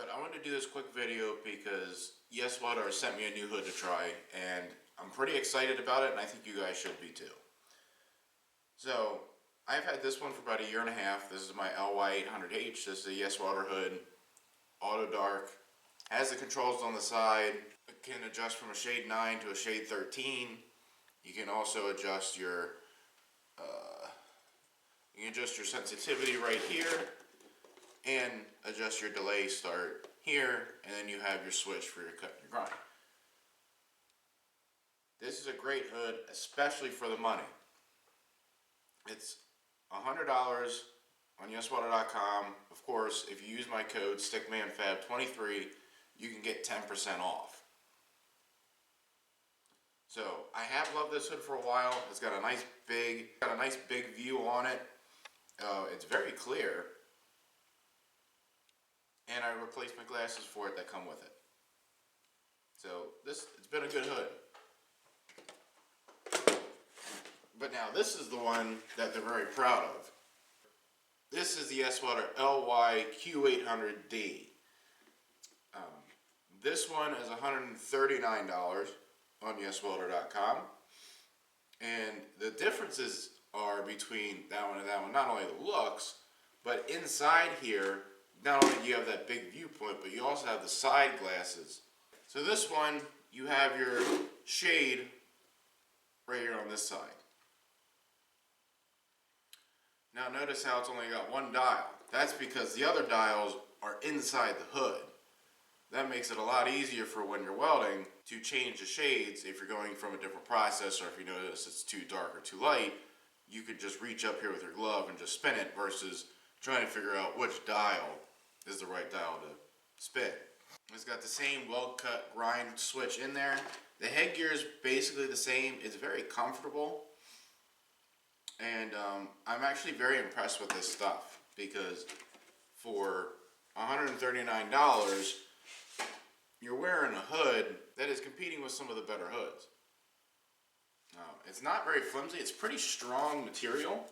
But I wanted to do this quick video because YesWelder's sent me a new hood to try, and I'm pretty excited about it, and I think you guys should be too. So, I've had this one for about 1.5 years. This is my LY800H. This is a YesWelder hood, auto dark. Has the controls on the side. It can adjust from a shade 9 to a shade 13. You can also adjust your sensitivity right here, and adjust your delay start here, and then you have your switch for your cut and your grind. This is a great hood, especially for the money. It's $100 on YesWelder.com. Of course, if you use my code StickmanFab23, you can get 10% off. So I have loved this hood for a while. It's got a nice big view on it. It's very clear. And I replaced my glasses for it that come with it. So it's been a good hood. But now this is the one that they're very proud of. This is the YesWelder LYQ800D. This one is $139 on YesWelder.com. And the differences are between that one and that one. Not only the looks, but inside here, not only do you have that big viewpoint, but you also have the side glasses. So this one, you have your shade right here on this side. Now notice how it's only got one dial. That's because the other dials are inside the hood. That makes it a lot easier for when you're welding to change the shades if you're going from a different process, or if you notice it's too dark or too light, you could just reach up here with your glove and just spin it versus trying to figure out which dial is the right dial to spin. It's got the same weld cut grind switch in there. The headgear is basically the same. It's very comfortable. And I'm actually very impressed with this stuff because for $139, you're wearing a hood that is competing with some of the better hoods. It's not very flimsy. It's pretty strong material.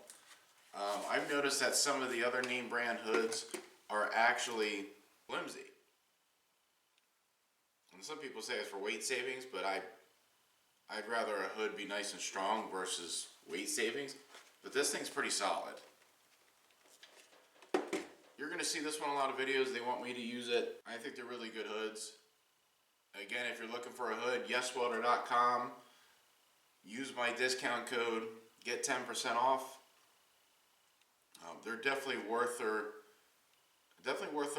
I've noticed that some of the other name brand hoods are actually flimsy. And some people say it's for weight savings, but I'd rather a hood be nice and strong versus weight savings. But this thing's pretty solid. You're going to see this one in a lot of videos. They want me to use it. I think they're really good hoods. Again, if you're looking for a hood, YesWelder.com. Use my discount code. Get 10% off. They're definitely worth their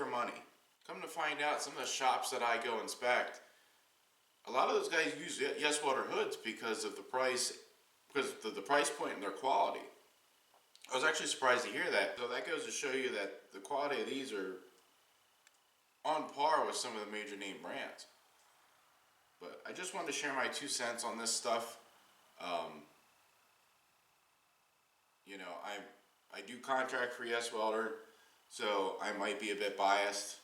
money. Come to find out, some of the shops that I go inspect, a lot of those guys use YesWelder hoods because of the price, the price point and their quality. I was actually surprised to hear that. So that goes to show you that the quality of these are on par with some of the major name brands. But I just wanted to share my 2 cents on this stuff. You know, I do contract for YesWelder, so I might be a bit biased.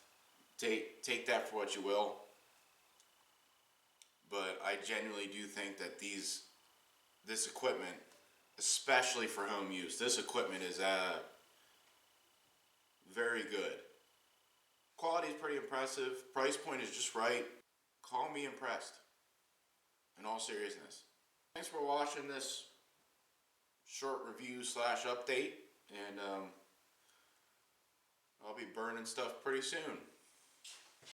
Take that for what you will. But I genuinely do think that this equipment, especially for home use, this equipment is very good. Quality is pretty impressive. Price point is just right. Call me impressed. In all seriousness. Thanks for watching this short review / update, and I'll be burning stuff pretty soon.